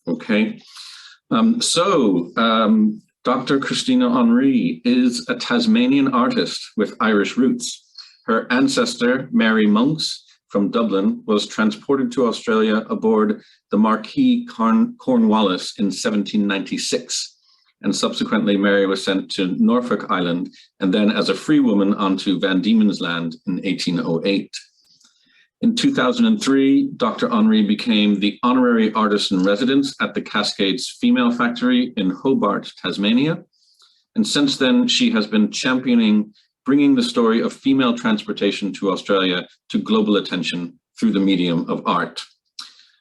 Okay. Dr. Christina Henri is a Tasmanian artist with Irish roots. Her ancestor, Mary Monks from Dublin, was transported to Australia aboard the Marquis Cornwallis in 1796. And subsequently, Mary was sent to Norfolk Island and then as a free woman onto Van Diemen's Land in 1808. In 2003, Dr. Henri became the honorary artist in residence at the Cascades Female Factory in Hobart, Tasmania. And since then, she has been championing bringing the story of female transportation to Australia to global attention through the medium of art.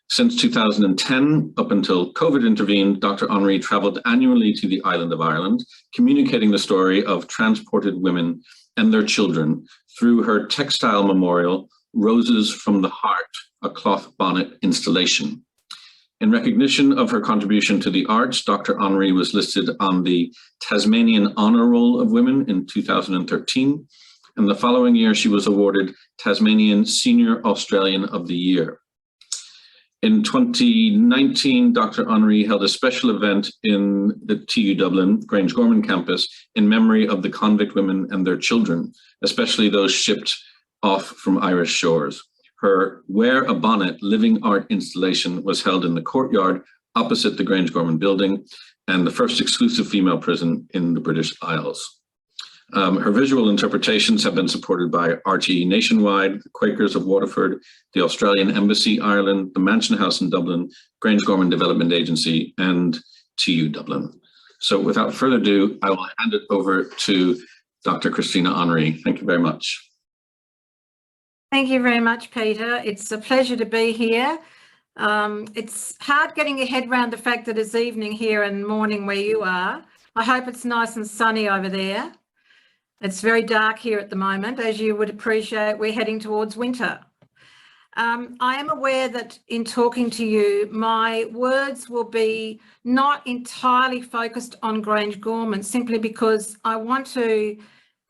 Since 2010, up until COVID intervened, Dr. Henri traveled annually to the island of Ireland, communicating the story of transported women and their children through her textile memorial, Roses from the Heart, a cloth bonnet installation. In recognition of her contribution to the arts, Dr. Henri was listed on the Tasmanian Honour Roll of Women in 2013, and the following year she was awarded Tasmanian Senior Australian of the Year. In 2019, Dr. Henri held a special event in the TU Dublin Grangegorman campus in memory of the convict women and their children, especially those shipped off from Irish shores. Her Wear a Bonnet living art installation was held in the courtyard opposite the Grangegorman building and the first exclusive female prison in the British Isles. Her visual interpretations have been supported by RTE Nationwide, the Quakers of Waterford, the Australian Embassy Ireland, the Mansion House in Dublin, Grangegorman Development Agency, and TU Dublin. So without further ado, I will hand it over to Dr. Christina Henri. Thank you very much. Thank you very much, Peter. It's a pleasure to be here. It's hard getting your head around the fact that it's evening here and morning where you are. I hope it's nice and sunny over there. It's very dark here at the moment. As you would appreciate, we're heading towards winter. I am aware that in talking to you, my words will be not entirely focused on Grangegorman, simply because I want to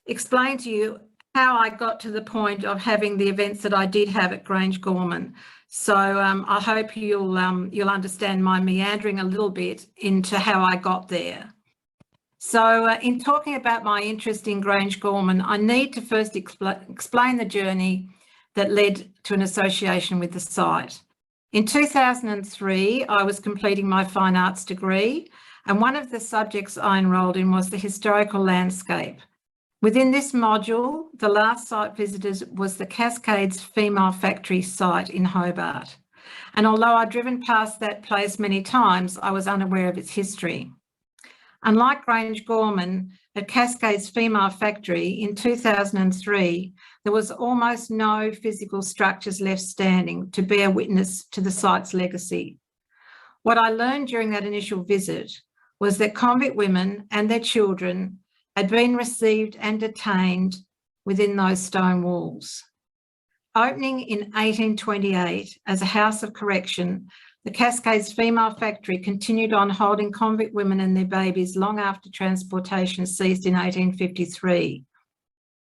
explain to you how I got to the point of having the events that I did have at Grangegorman. So I hope you'll understand my meandering a little bit into how I got there. So in talking about my interest in Grangegorman, I need to first explain the journey that led to an association with the site. In 2003, I was completing my fine arts degree, and one of the subjects I enrolled in was the historical landscape. Within this module, the last site visited was the Cascades Female Factory site in Hobart. And although I'd driven past that place many times, I was unaware of its history. Unlike Grangegorman, at Cascades Female Factory in 2003, there was almost no physical structures left standing to bear witness to the site's legacy. What I learned during that initial visit was that convict women and their children had been received and detained within those stone walls. Opening in 1828 as a house of correction, the Cascades Female Factory continued on holding convict women and their babies long after transportation ceased in 1853.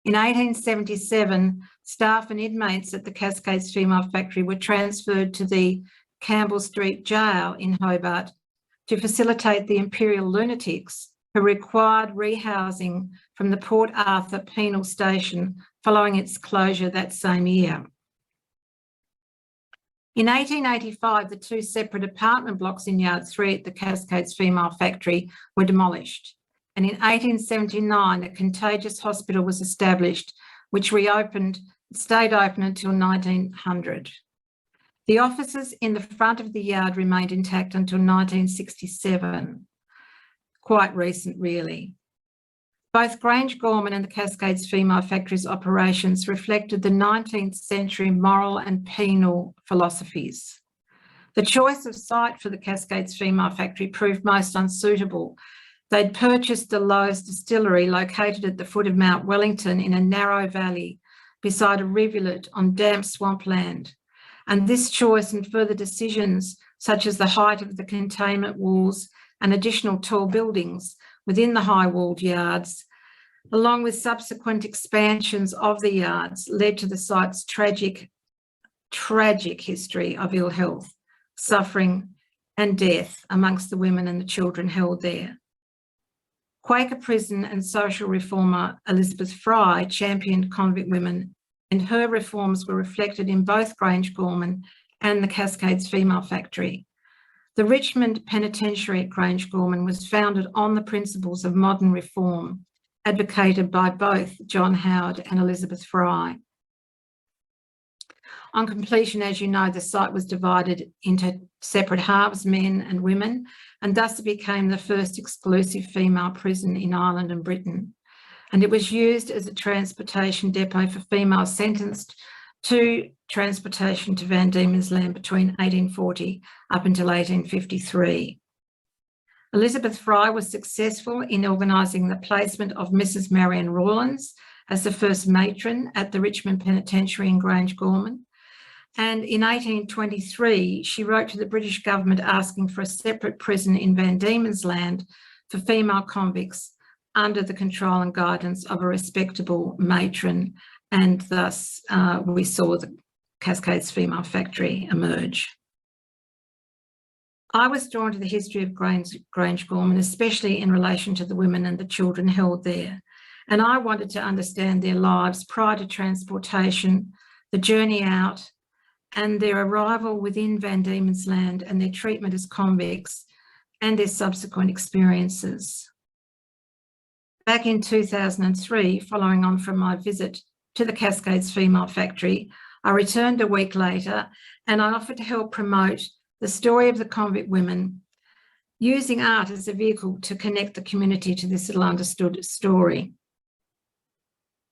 In 1877, staff and inmates at the Cascades Female Factory were transferred to the Campbell Street Jail in Hobart to facilitate the Imperial lunatics who required rehousing from the Port Arthur Penal Station following its closure that same year. In 1885, the two separate apartment blocks in Yard 3 at the Cascades Female Factory were demolished. And in 1879, a contagious hospital was established, which stayed open until 1900. The offices in the front of the yard remained intact until 1967. Quite recent, really. Both Grangegorman and the Cascades Female Factory's operations reflected the 19th century moral and penal philosophies. The choice of site for the Cascades Female Factory proved most unsuitable. They'd purchased the Lowe's distillery located at the foot of Mount Wellington in a narrow valley beside a rivulet on damp swampland. And this choice and further decisions, such as the height of the containment walls and additional tall buildings within the high-walled yards, along with subsequent expansions of the yards, led to the site's tragic history of ill health, suffering and death amongst the women and the children held there. Quaker prison and social reformer Elizabeth Fry championed convict women, and her reforms were reflected in both Grangegorman and the Cascades Female Factory. The Richmond Penitentiary at Grangegorman was founded on the principles of modern reform, advocated by both John Howard and Elizabeth Fry. On completion, as you know, the site was divided into separate halves, men and women, and thus it became the first exclusive female prison in Ireland and Britain. And it was used as a transportation depot for females sentenced to transportation to Van Diemen's Land between 1840 up until 1853. Elizabeth Fry was successful in organising the placement of Mrs. Marion Rawlins as the first matron at the Richmond Penitentiary in Grangegorman. And in 1823, she wrote to the British government asking for a separate prison in Van Diemen's Land for female convicts under the control and guidance of a respectable matron, and thus we saw the Cascades Female Factory emerge. I was drawn to the history of Grangegorman, especially in relation to the women and the children held there, and I wanted to understand their lives prior to transportation, the journey out, and their arrival within Van Diemen's Land and their treatment as convicts and their subsequent experiences. Back in 2003, following on from my visit to the Cascades Female Factory, I returned a week later and I offered to help promote the story of the convict women, using art as a vehicle to connect the community to this little understood story.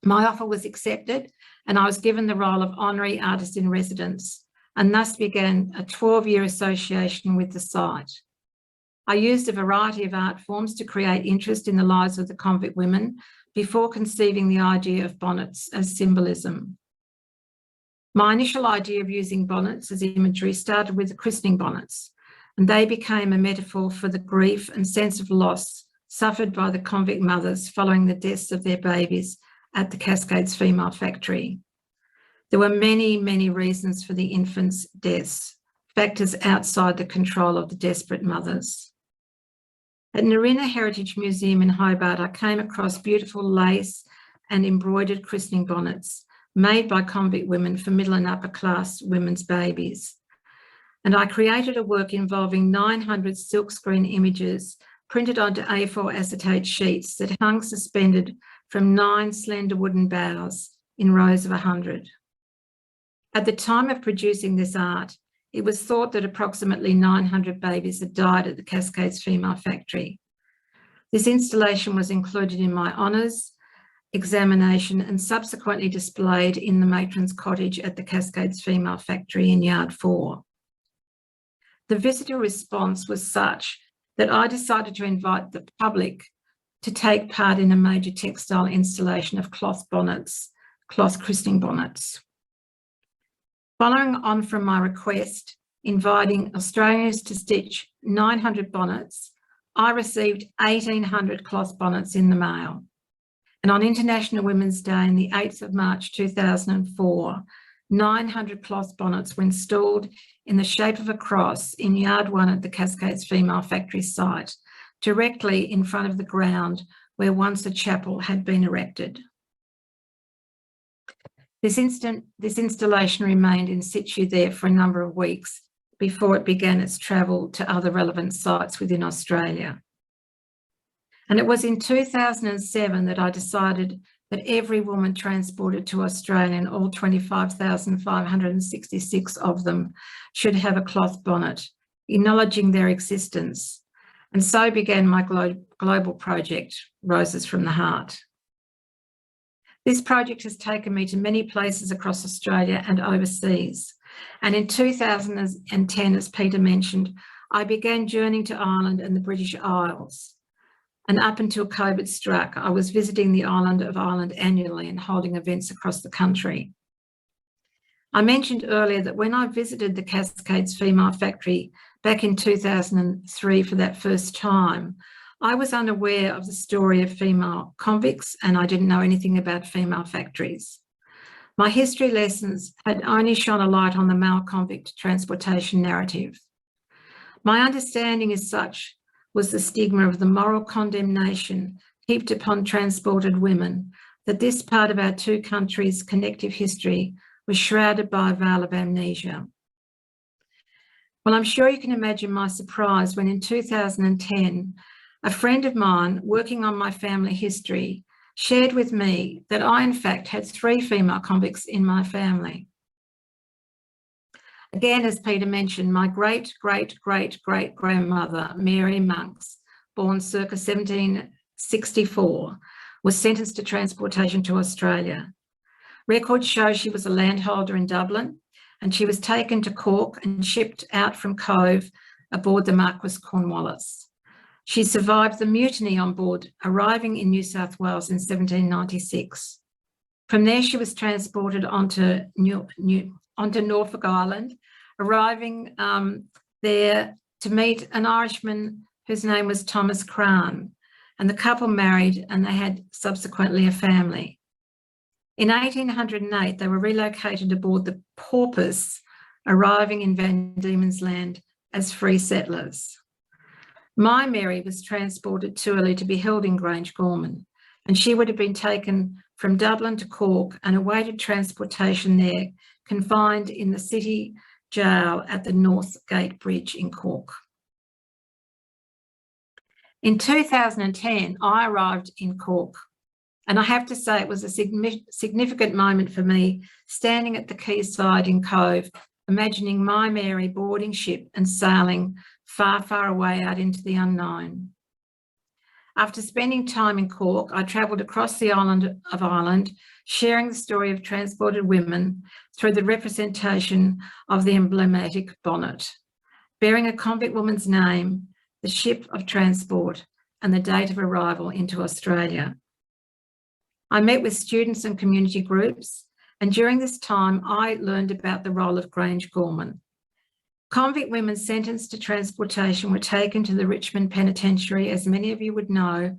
My offer was accepted and I was given the role of honorary artist in residence, and thus began a 12-year association with the site. I used a variety of art forms to create interest in the lives of the convict women before conceiving the idea of bonnets as symbolism. My initial idea of using bonnets as imagery started with the christening bonnets, and they became a metaphor for the grief and sense of loss suffered by the convict mothers following the deaths of their babies at the Cascades Female Factory. There were many, many reasons for the infants' deaths, factors outside the control of the desperate mothers. At Narina Heritage Museum in Hobart, I came across beautiful lace and embroidered christening bonnets made by convict women for middle and upper class women's babies. And I created a work involving 900 silkscreen images printed onto A4 acetate sheets that hung suspended from 9 slender wooden boughs in rows of 100. At the time of producing this art, it was thought that approximately 900 babies had died at the Cascades Female Factory. This installation was included in my honours examination and subsequently displayed in the matron's cottage at the Cascades Female Factory in Yard 4. The visitor response was such that I decided to invite the public to take part in a major textile installation of cloth bonnets, cloth christening bonnets. Following on from my request, inviting Australians to stitch 900 bonnets, I received 1,800 cloth bonnets in the mail. And on International Women's Day, on the 8th of March 2004, 900 cloth bonnets were installed in the shape of a cross in Yard 1 at the Cascades Female Factory site, directly in front of the ground where once a chapel had been erected. This installation remained in situ there for a number of weeks before it began its travel to other relevant sites within Australia. And it was in 2007 that I decided that every woman transported to Australia, and all 25,566 of them, should have a cloth bonnet, acknowledging their existence. And so began my global project, Roses from the Heart. This project has taken me to many places across Australia and overseas. And in 2010, as Peter mentioned, I began journeying to Ireland and the British Isles. And up until COVID struck, I was visiting the island of Ireland annually and holding events across the country. I mentioned earlier that when I visited the Cascades Female Factory back in 2003 for that first time, I was unaware of the story of female convicts and I didn't know anything about female factories. My history lessons had only shone a light on the male convict transportation narrative. My understanding as such was the stigma of the moral condemnation heaped upon transported women, that this part of our two countries' connective history was shrouded by a veil of amnesia. Well, I'm sure you can imagine my surprise when in 2010, a friend of mine working on my family history shared with me that I, in fact, had 3 female convicts in my family. Again, as Peter mentioned, my great-great-great-great-grandmother, Mary Monks, born circa 1764, was sentenced to transportation to Australia. Records show she was a landholder in Dublin, and she was taken to Cork and shipped out from Cove aboard the Marquess Cornwallis. She survived the mutiny on board, arriving in New South Wales in 1796. From there, she was transported onto Norfolk Island, arriving there to meet an Irishman whose name was Thomas Crane, and the couple married and they had subsequently a family. In 1808, they were relocated aboard the Porpoise, arriving in Van Diemen's Land as free settlers. My Mary was transported too early to be held in Grangegorman, and she would have been taken from Dublin to Cork and awaited transportation there, confined in the city jail at the North Gate Bridge in Cork. In 2010, I arrived in Cork, and I have to say it was a significant moment for me, standing at the quayside in Cove, imagining my Mary boarding ship and sailing far, far away out into the unknown. After spending time in Cork, I travelled across the island of Ireland, sharing the story of transported women through the representation of the emblematic bonnet, bearing a convict woman's name, the ship of transport, and the date of arrival into Australia. I met with students and community groups, and during this time, I learned about the role of Grangegorman. Convict women sentenced to transportation were taken to the Richmond Penitentiary, as many of you would know,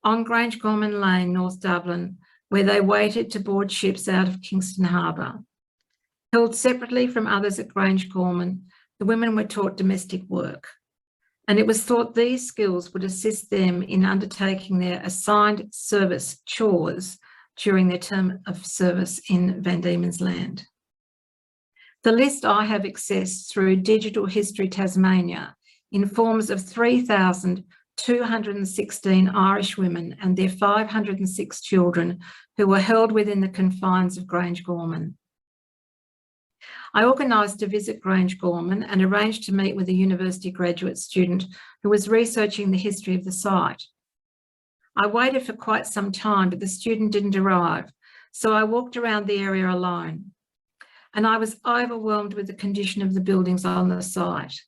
on Grangegorman Lane, North Dublin, where they waited to board ships out of Kingston Harbour. Held separately from others at Grangegorman, the women were taught domestic work, and it was thought these skills would assist them in undertaking their assigned service chores during their term of service in Van Diemen's Land. The list I have accessed through Digital History Tasmania informs of 3,216 Irish women and their 506 children who were held within the confines of Grangegorman. I organised to visit Grangegorman and arranged to meet with a university graduate student who was researching the history of the site. I waited for quite some time, but the student didn't arrive, so I walked around the area alone, and I was overwhelmed with the condition of the buildings on the site.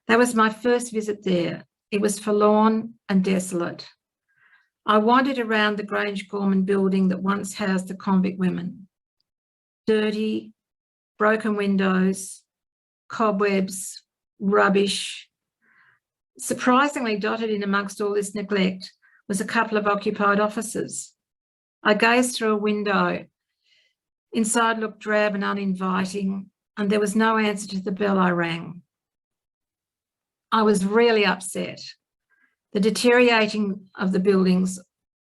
That was my first visit there. It was forlorn and desolate. I wandered around the Grangegorman building that once housed the convict women. Dirty, broken windows, cobwebs, rubbish. Surprisingly, dotted in amongst all this neglect was a couple of occupied offices. I gazed through a window. Inside looked drab and uninviting, and there was no answer to the bell I rang. I was really upset. The deteriorating of the buildings,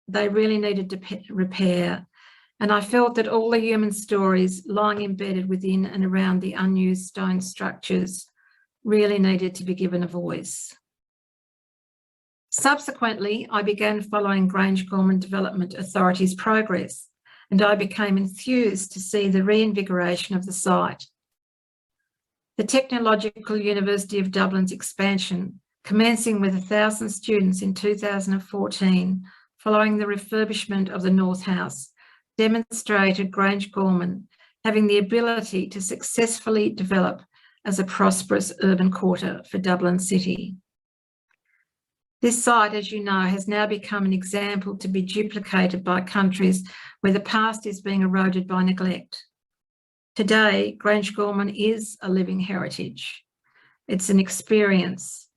they really needed to repair, and I felt that all the human stories lying embedded within and around the unused stone structures really needed to be given a voice. Subsequently, I began following Grangegorman Development Authority's progress, and I became enthused to see the reinvigoration of the site. The Technological University of Dublin's expansion, commencing with 1,000 students in 2014, following the refurbishment of the North House, demonstrated Grangegorman having the ability to successfully develop as a prosperous urban quarter for Dublin City. This site, as you know, has now become an example to be duplicated by countries where the past is being eroded by neglect. Today, Grangegorman is a living heritage. It's an experience.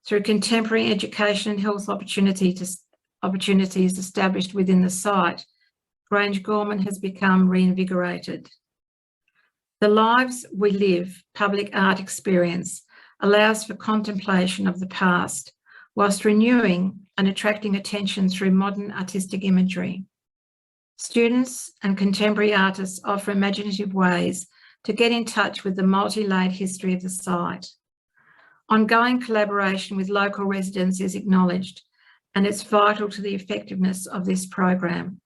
Through contemporary education and health opportunities established within the site, Grangegorman has become reinvigorated. The Lives We Live public art experience allows for contemplation of the past whilst renewing and attracting attention through modern artistic imagery. Students and contemporary artists offer imaginative ways to get in touch with the multi-layered history of the site. Ongoing collaboration with local residents is acknowledged, and it's vital to the effectiveness of this program.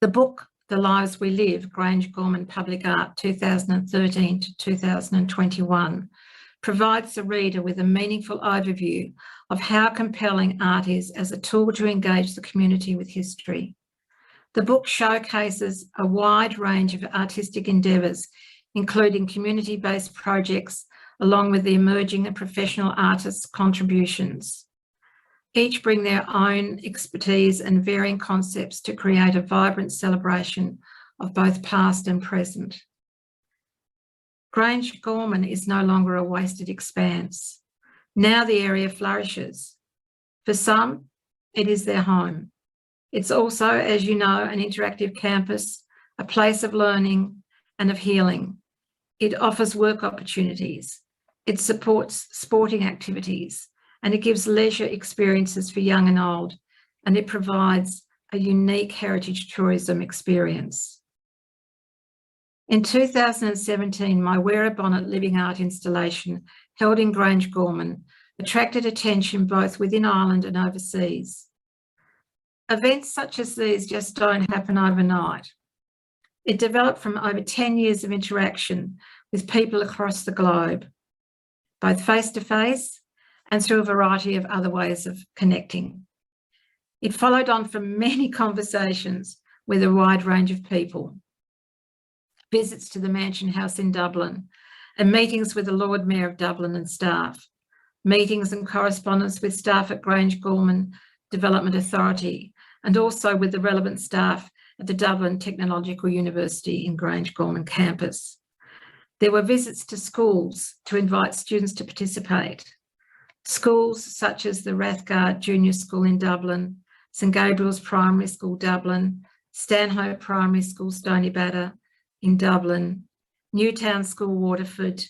The book, The Lives We Live, Grangegorman Public Art 2013 to 2021, provides the reader with a meaningful overview of how compelling art is as a tool to engage the community with history. The book showcases a wide range of artistic endeavours, including community-based projects, along with the emerging and professional artists' contributions. Each bring their own expertise and varying concepts to create a vibrant celebration of both past and present. Grangegorman is no longer a wasted expanse. Now the area flourishes. For some, it is their home. It's also, as you know, an interactive campus, a place of learning and of healing. It offers work opportunities. It supports sporting activities, and it gives leisure experiences for young and old, and it provides a unique heritage tourism experience. In 2017, my Wear a Bonnet living art installation held in Grangegorman attracted attention both within Ireland and overseas. Events such as these just don't happen overnight. It developed from over 10 years of interaction with people across the globe, both face-to-face and through a variety of other ways of connecting. It followed on from many conversations with a wide range of people, visits to the Mansion House in Dublin, and meetings with the Lord Mayor of Dublin and staff, meetings and correspondence with staff at Grangegorman Development Authority, and also with the relevant staff at the Dublin Technological University in Grangegorman campus. There were visits to schools to invite students to participate. Schools such as the Rathgard Junior School in Dublin, St Gabriel's Primary School Dublin, Stanhope Primary School Stoneybatter in Dublin, Newtown School Waterford,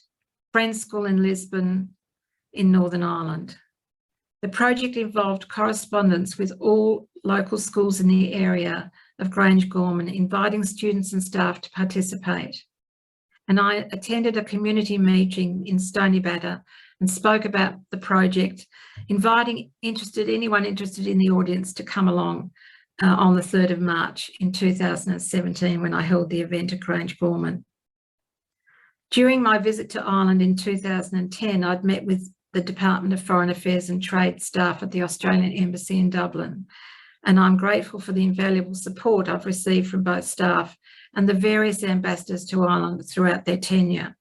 Friends School in Lisbon in Northern Ireland. The project involved correspondence with all local schools in the area of Grangegorman, inviting students and staff to participate. And I attended a community meeting in Stoneybatter and spoke about the project, inviting anyone interested in the audience to come along on the 3rd of March in 2017 when I held the event at Grangegorman. During my visit to Ireland in 2010, I'd met with the Department of Foreign Affairs and Trade staff at the Australian Embassy in Dublin, and I'm grateful for the invaluable support I've received from both staff and the various ambassadors to Ireland throughout their tenure.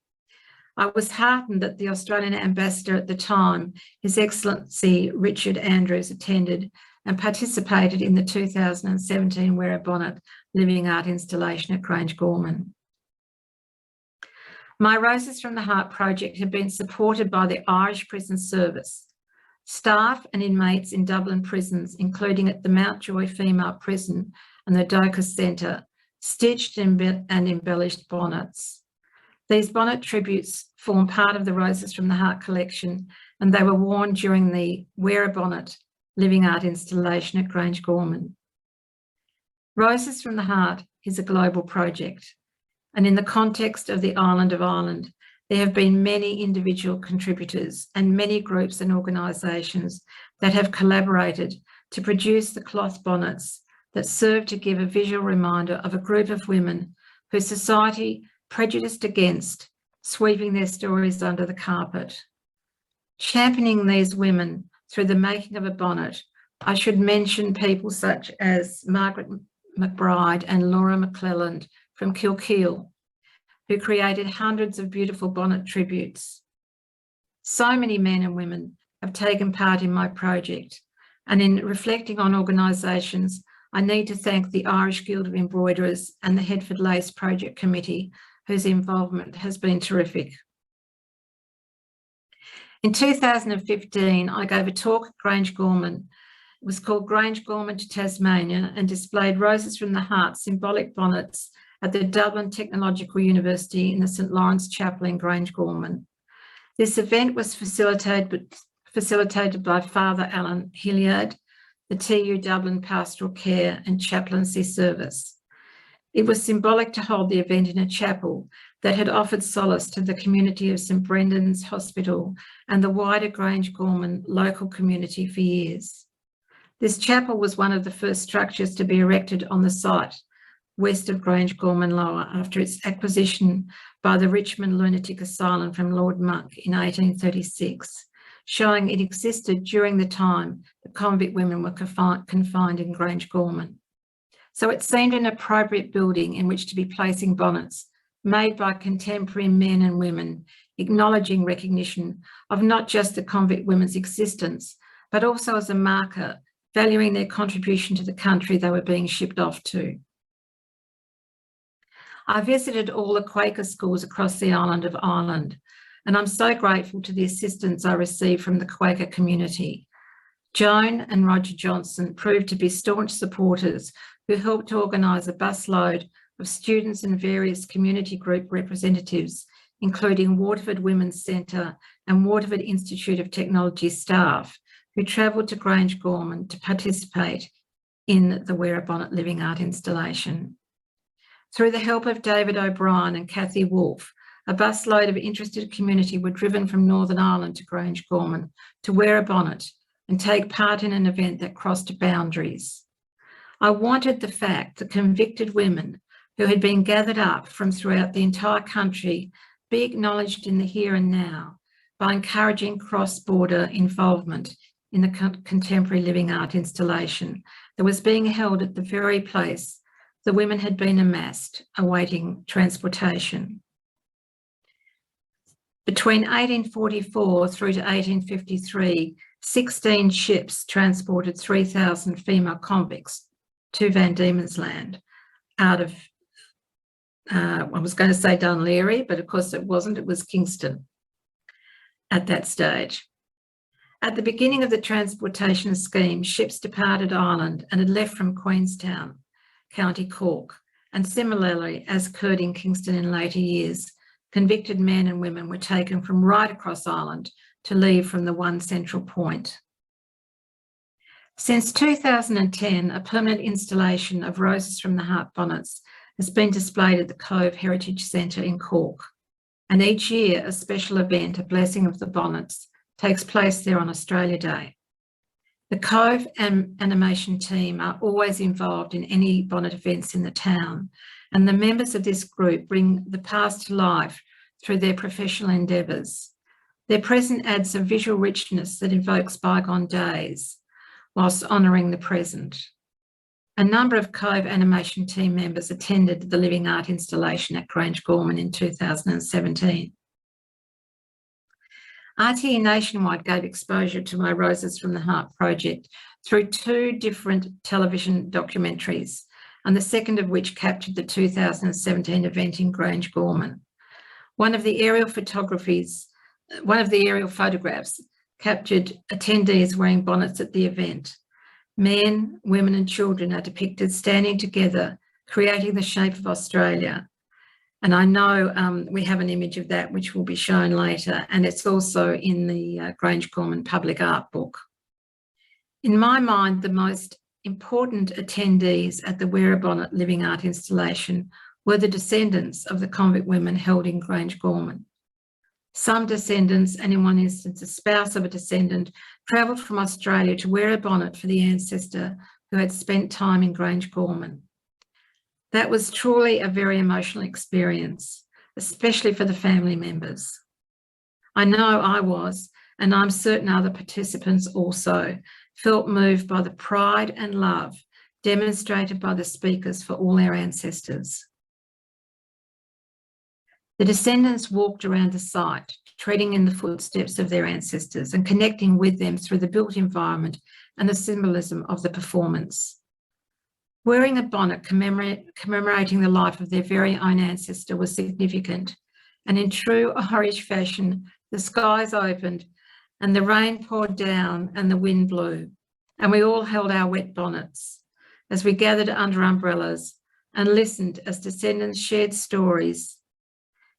I was heartened that the Australian ambassador at the time, His Excellency Richard Andrews, attended and participated in the 2017 Wear a Bonnet living art installation at Grangegorman. My Roses from the Heart project have been supported by the Irish Prison Service, staff and inmates in Dublin prisons, including at the Mountjoy Female Prison and the Docus Centre, stitched and embellished bonnets. These bonnet tributes form part of the Roses from the Heart collection, and they were worn during the Wear a Bonnet living art installation at Grangegorman. Roses from the Heart is a global project, and in the context of the island of Ireland, there have been many individual contributors and many groups and organisations that have collaborated to produce the cloth bonnets that serve to give a visual reminder of a group of women whose society prejudiced against, sweeping their stories under the carpet. Championing these women through the making of a bonnet, I should mention people such as Margaret McBride and Laura McClelland from Kilkeel, who created hundreds of beautiful bonnet tributes. So many men and women have taken part in my project, and in reflecting on organisations, I need to thank the Irish Guild of Embroiderers and the Headford Lace Project Committee, whose involvement has been terrific. In 2015, I gave a talk at Grangegorman. It was called Grangegorman to Tasmania and displayed Roses from the Heart symbolic bonnets at the Dublin Technological University in the St Lawrence Chapel in Grangegorman. This event was facilitated by Father Alan Hilliard, the TU Dublin Pastoral Care and Chaplaincy Service. It was symbolic to hold the event in a chapel that had offered solace to the community of St Brendan's Hospital and the wider Grangegorman local community for years. This chapel was one of the first structures to be erected on the site west of Grangegorman Lower after its acquisition by the Richmond Lunatic Asylum from Lord Monck in 1836, showing it existed during the time the convict women were confined in Grangegorman. So it seemed an appropriate building in which to be placing bonnets made by contemporary men and women, acknowledging recognition of not just the convict women's existence, but also as a marker, valuing their contribution to the country they were being shipped off to. I visited all the Quaker schools across the island of Ireland, and I'm so grateful to the assistance I received from the Quaker community. Joan and Roger Johnson proved to be staunch supporters who helped to organise a busload of students and various community group representatives, including Waterford Women's Centre and Waterford Institute of Technology staff, who travelled to Grangegorman to participate in the Wear a Bonnet Living Art installation. Through the help of David O'Brien and Kathy Wolfe, a busload of interested community were driven from Northern Ireland to Grangegorman to wear a bonnet and take part in an event that crossed boundaries. I wanted the fact that convicted women who had been gathered up from throughout the entire country be acknowledged in the here and now by encouraging cross-border involvement in the contemporary living art installation that was being held at the very place the women had been amassed, awaiting transportation. Between 1844 through to 1853, 16 ships transported 3,000 female convicts to Van Diemen's Land out of, I was going to say Dunleary, but of course it wasn't, it was Kingston at that stage. At the beginning of the transportation scheme, ships departed Ireland and had left from Queenstown, County Cork, and similarly, as occurred in Kingston in later years, convicted men and women were taken from right across Ireland to leave from the one central point. Since 2010, a permanent installation of Roses from the Heart bonnets has been displayed at the Cove Heritage Centre in Cork, and each year a special event, a blessing of the bonnets, takes place there on Australia Day. The Cove animation team are always involved in any bonnet events in the town, and the members of this group bring the past to life through their professional endeavours. Their present adds a visual richness that evokes bygone days, whilst honouring the present. A number of Cove animation team members attended the Living Art installation at Grangegorman in 2017. RTE Nationwide gave exposure to my Roses from the Heart project through 2 different television documentaries, and the second of which captured the 2017 event in Grangegorman. One of the aerial photographs captured attendees wearing bonnets at the event. Men, women and children are depicted standing together, creating the shape of Australia. And I know we have an image of that which will be shown later, and it's also in the Grangegorman public art book. In my mind, the most important attendees at the Wear a Bonnet Living Art installation were the descendants of the convict women held in Grangegorman. Some descendants, and in one instance a spouse of a descendant, travelled from Australia to wear a bonnet for the ancestor who had spent time in Grangegorman. That was truly a very emotional experience, especially for the family members. I know I was, and I'm certain other participants also, felt moved by the pride and love demonstrated by the speakers for all their ancestors. The descendants walked around the site, treading in the footsteps of their ancestors and connecting with them through the built environment and the symbolism of the performance. Wearing a bonnet commemorating the life of their very own ancestor was significant, and in true Irish fashion, the skies opened and the rain poured down and the wind blew, and we all held our wet bonnets as we gathered under umbrellas and listened as descendants shared stories,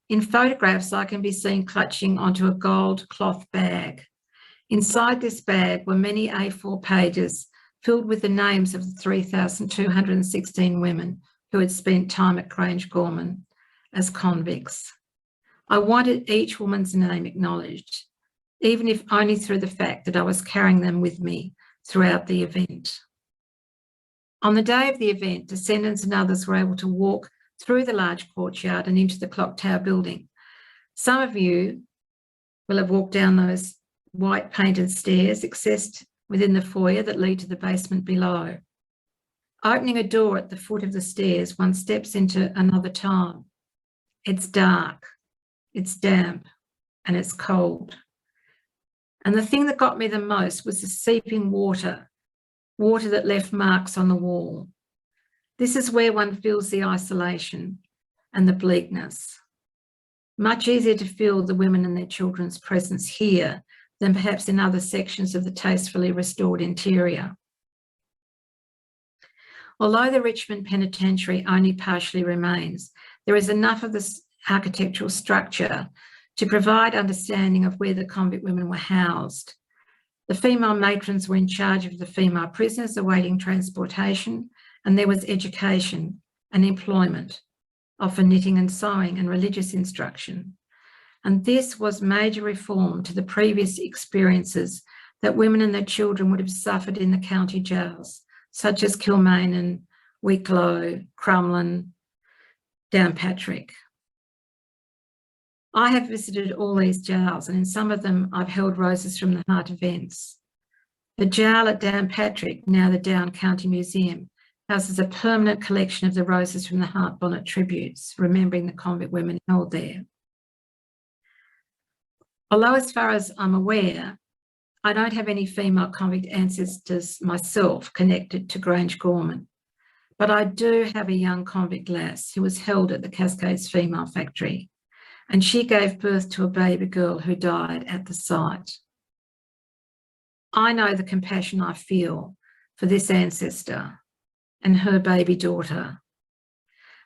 In photographs, I can be seen clutching onto a gold cloth bag. Inside this bag were many A4 pages filled with the names of the 3,216 women who had spent time at Grangegorman as convicts. I wanted each woman's name acknowledged, even if only through the fact that I was carrying them with me throughout the event. On the day of the event, descendants and others were able to walk through the large courtyard and into the clock tower building. Some of you will have walked down those white painted stairs accessed within the foyer that lead to the basement below. Opening a door at the foot of the stairs, one steps into another time. It's dark, it's damp, and it's cold. And the thing that got me the most was the seeping water that left marks on the wall. This is where one feels the isolation and the bleakness. Much easier to feel the women and their children's presence here than perhaps in other sections of the tastefully restored interior. Although the Richmond Penitentiary only partially remains, there is enough of this architectural structure to provide understanding of where the convict women were housed. The female matrons were in charge of the female prisoners awaiting transportation, and there was education and employment, often knitting and sewing and religious instruction. And this was major reform to the previous experiences that women and their children would have suffered in the county jails, such as Kilmainham, Wicklow, Crumlin, Downpatrick. I have visited all these jails, and in some of them I've held Roses from the Heart events. The jail at Downpatrick, now the Down County Museum, houses a permanent collection of the Roses from the Heart bonnet tributes, remembering the convict women held there. Although as far as I'm aware, I don't have any female convict ancestors myself connected to Grangegorman, but I do have a young convict lass who was held at the Cascades Female Factory, and she gave birth to a baby girl who died at the site. I know the compassion I feel for this ancestor and her baby daughter,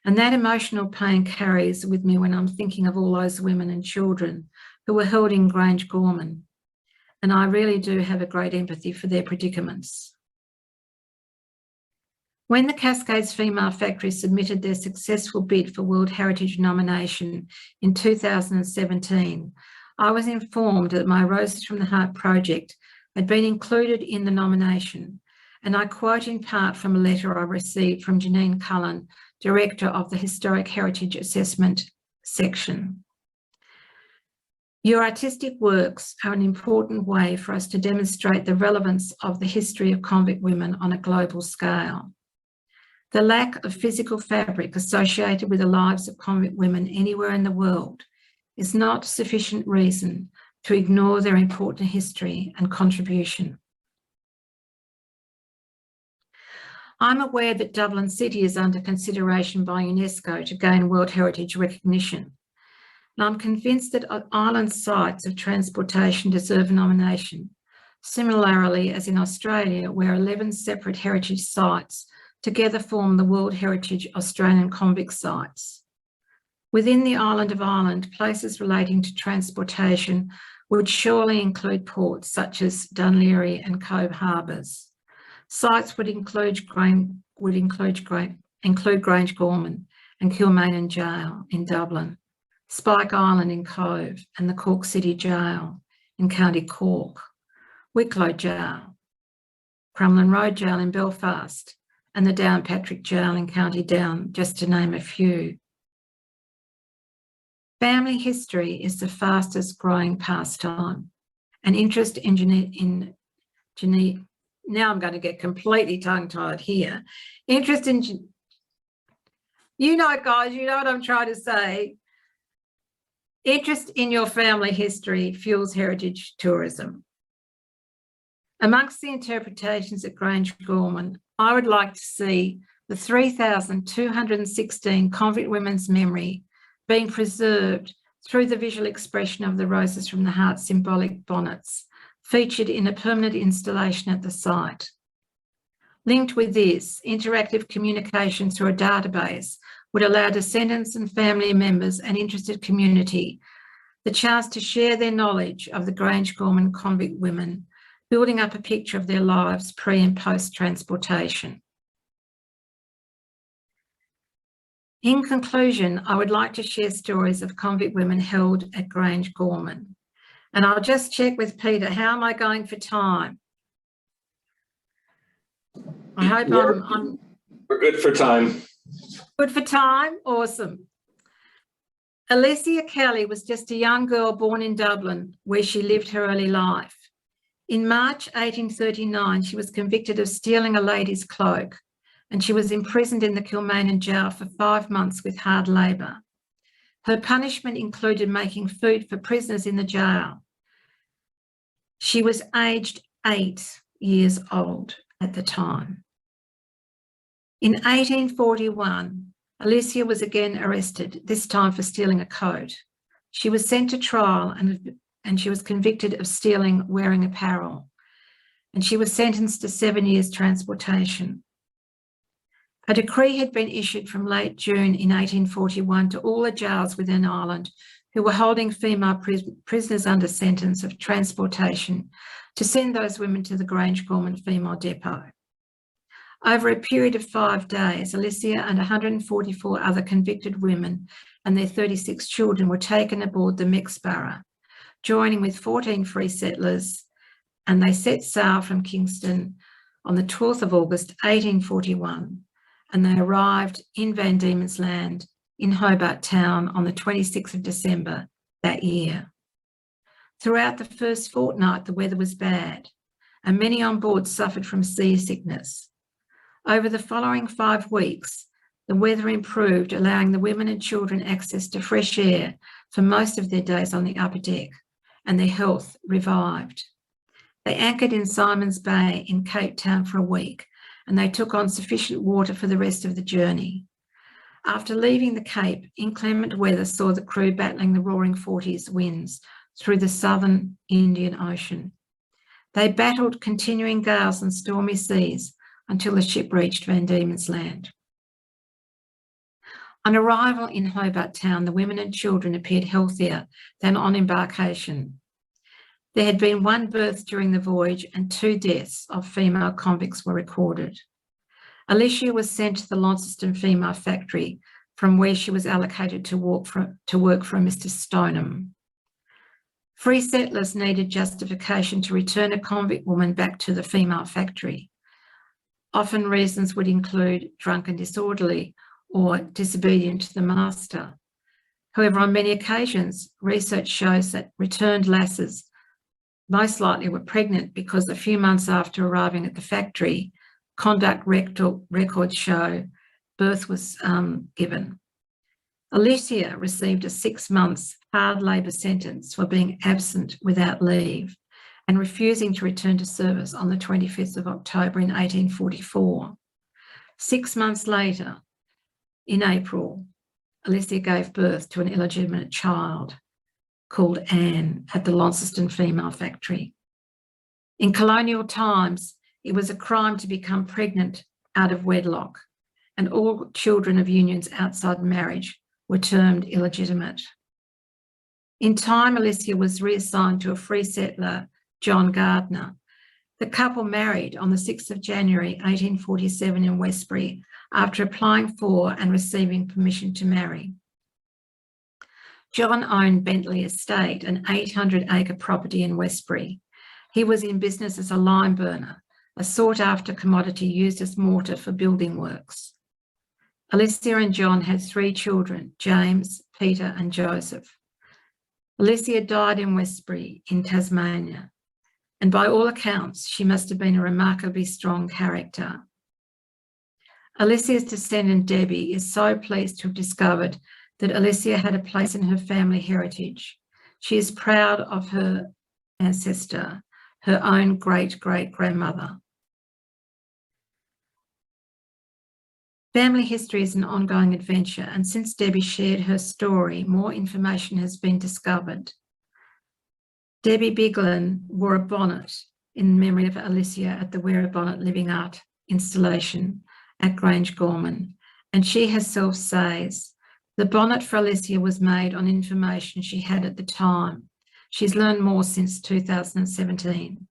and that emotional pain carries with me when I'm thinking of all those women and children who were held in Grangegorman, and I really do have a great empathy for their predicaments. When the Cascades Female Factory submitted their successful bid for World Heritage nomination in 2017, I was informed that my Roses from the Heart project had been included in the nomination, and I quote in part from a letter I received from Janine Cullen, Director of the Historic Heritage Assessment section. Your artistic works are an important way for us to demonstrate the relevance of the history of convict women on a global scale. The lack of physical fabric associated with the lives of convict women anywhere in the world is not sufficient reason to ignore their important history and contribution. I'm aware that Dublin City is under consideration by UNESCO to gain World Heritage recognition, and I'm convinced that island sites of transportation deserve a nomination, similarly as in Australia, where 11 separate heritage sites together form the World Heritage Australian Convict Sites. Within the island of Ireland, places relating to transportation would surely include ports such as Dunleary and Cove Harbours. Sites would include Grangegorman and Kilmainham Jail in Dublin, Spike Island in Cove and the Cork City Jail in County Cork, Wicklow Jail, Crumlin Road Jail in Belfast, and the Downpatrick Jail in County Down, just to name a few. Family history is the fastest growing pastime, and interest in now I'm going to get completely tongue-tied here. Interest in, you know, guys, you know what I'm trying to say. Interest in your family history fuels heritage tourism. Amongst the interpretations at Grangegorman, I would like to see the 3,216 convict women's memory being preserved through the visual expression of the Roses from the Heart symbolic bonnets featured in a permanent installation at the site. Linked with this, interactive communication through a database would allow descendants and family members and interested community the chance to share their knowledge of the Grangegorman convict women, building up a picture of their lives pre and post transportation. In conclusion, I would like to share stories of convict women held at Grangegorman. And I'll just check with Peter, how am I going for time? I hope we're good for time. Good for time? Awesome. Alicia Kelly was just a young girl born in Dublin, where she lived her early life. In March 1839, she was convicted of stealing a lady's cloak, and she was imprisoned in the Kilmainham jail for 5 months with hard labour. Her punishment included making food for prisoners in the jail. She was aged 8 years old at the time. In 1841, Alicia was again arrested, this time for stealing a coat. She was sent to trial and she was convicted of stealing wearing apparel, and she was sentenced to 7 years transportation. A decree had been issued from late June in 1841 to all the jails within Ireland who were holding female prisoners under sentence of transportation to send those women to the Grangegorman Female Depot. Over a period of 5 days, Alicia and 144 other convicted women and their 36 children were taken aboard the Mexborough, joining with 14 free settlers, and they set sail from Kingston on the 12th of August 1841, and they arrived in Van Diemen's Land in Hobart Town on the 26th of December that year. Throughout the first fortnight, the weather was bad, and many on board suffered from seasickness. Over the following 5 weeks, the weather improved, allowing the women and children access to fresh air for most of their days on the upper deck, and their health revived. They anchored in Simon's Bay in Cape Town for a week, and they took on sufficient water for the rest of the journey. After leaving the Cape, inclement weather saw the crew battling the roaring 40s winds through the southern Indian Ocean. They battled continuing gales and stormy seas until the ship reached Van Diemen's Land. On arrival in Hobart Town, the women and children appeared healthier than on embarkation. There had been 1 birth during the voyage, and 2 deaths of female convicts were recorded. Alicia was sent to the Launceston Female Factory, from where she was allocated to work for Mr. Stoneham. Free settlers needed justification to return a convict woman back to the female factory. Often reasons would include drunk and disorderly or disobedient to the master. However, on many occasions, research shows that returned lasses most likely were pregnant because a few months after arriving at the factory, conduct records show birth was given. Alicia received a 6 months hard labour sentence for being absent without leave and refusing to return to service on the 25th of October in 1844. 6 months later, in April, Alicia gave birth to an illegitimate child called Anne at the Launceston Female Factory. In colonial times, it was a crime to become pregnant out of wedlock, and all children of unions outside marriage were termed illegitimate. In time, Alicia was reassigned to a free settler, John Gardner. The couple married on the 6th of January 1847 in Westbury after applying for and receiving permission to marry. John owned Bentley Estate, an 800-acre property in Westbury. He was in business as a lime burner, a sought-after commodity used as mortar for building works. Alicia and John had 3 children, James, Peter and Joseph. Alicia died in Westbury in Tasmania, and by all accounts, she must have been a remarkably strong character. Alicia's descendant, Debbie, is so pleased to have discovered that Alicia had a place in her family heritage. She is proud of her ancestor, her own great-great-grandmother. Family history is an ongoing adventure, and since Debbie shared her story, more information has been discovered. Debbie Biglin wore a bonnet in memory of Alicia at the Wear a Bonnet Living Art installation at Grangegorman, and she herself says, "The bonnet for Alicia was made on information she had at the time. She's learned more since 2017.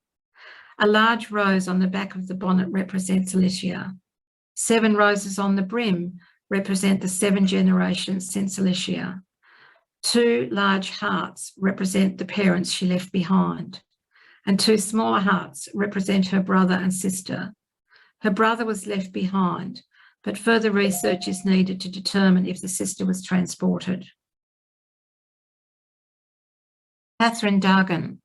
A large rose on the back of the bonnet represents Alicia. 7 roses on the brim represent the 7 generations since Alicia. 2 large hearts represent the parents she left behind, and 2 smaller hearts represent her brother and sister. Her brother was left behind, but further research is needed to determine if the sister was transported." Catherine Duggan.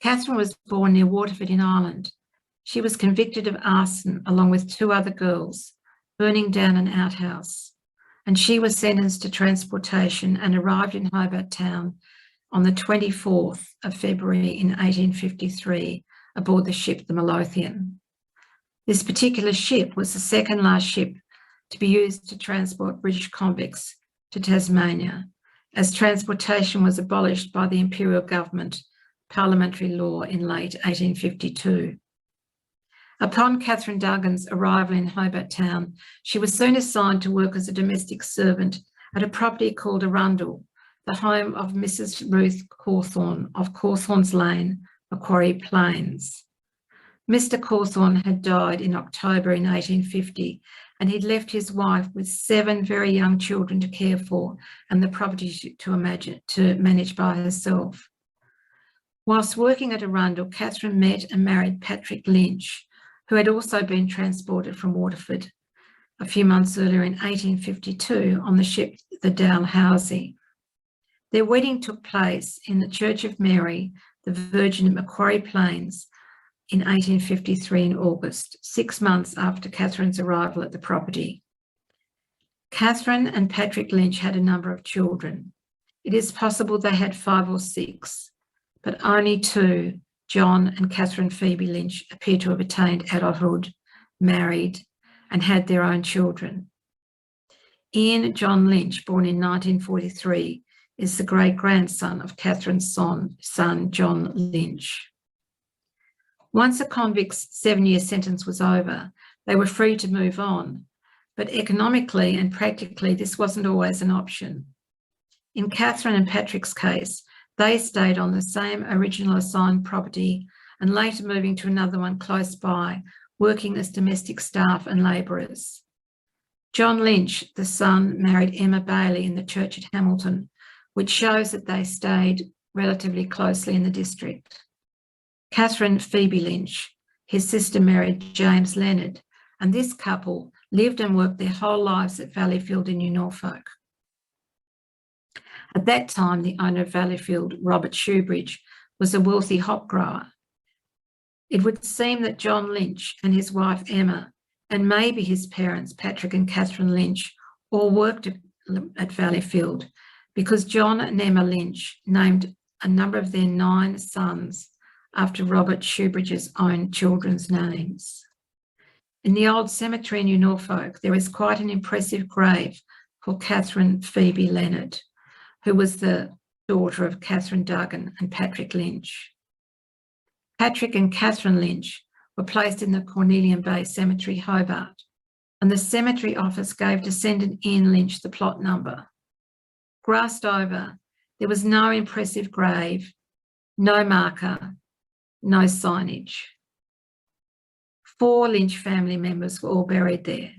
Catherine was born near Waterford in Ireland. She was convicted of arson along with 2 other girls, burning down an outhouse, and she was sentenced to transportation and arrived in Hobart Town on the 24th of February in 1853 aboard the ship the Midlothian. This particular ship was the second last ship to be used to transport British convicts to Tasmania, as transportation was abolished by the Imperial Government parliamentary law in late 1852. Upon Catherine Duggan's arrival in Hobart Town, she was soon assigned to work as a domestic servant at a property called Arundel, the home of Mrs. Ruth Cawthorne of Cawthorne's Lane, Macquarie Plains. Mr. Cawthorne had died in October in 1850, and he'd left his wife with 7 very young children to care for and the property to manage by herself. Whilst working at Arundel, Catherine met and married Patrick Lynch, who had also been transported from Waterford a few months earlier in 1852 on the ship the Dalhousie. Their wedding took place in the Church of Mary, the Virgin at Macquarie Plains, in 1853 in August, 6 months after Catherine's arrival at the property. Catherine and Patrick Lynch had a number of children. It is possible they had 5 or 6, but only 2, John and Catherine Phoebe Lynch, appear to have attained adulthood, married, and had their own children. Ian John Lynch, born in 1943, is the great-grandson of Catherine's son, John Lynch. Once a convict's 7-year sentence was over, they were free to move on, but economically and practically this wasn't always an option. In Catherine and Patrick's case, they stayed on the same original assigned property and later moving to another one close by, working as domestic staff and labourers. John Lynch, the son, married Emma Bailey in the church at Hamilton, which shows that they stayed relatively closely in the district. Catherine Phoebe Lynch, his sister, married James Leonard, and this couple lived and worked their whole lives at Valleyfield in New Norfolk. At that time, the owner of Valleyfield, Robert Shoebridge, was a wealthy hop grower. It would seem that John Lynch and his wife Emma, and maybe his parents, Patrick and Catherine Lynch, all worked at Valleyfield because John and Emma Lynch named a number of their 9 sons after Robert Shoebridge's own children's names. In the old cemetery in New Norfolk, there is quite an impressive grave for Catherine Phoebe Leonard, who was the daughter of Catherine Duggan and Patrick Lynch. Patrick and Catherine Lynch were placed in the Cornelian-based Cemetery, Hobart, and the cemetery office gave descendant Ian Lynch the plot number. Grassed over, there was no impressive grave, no marker, no signage. 4 Lynch family members were all buried there.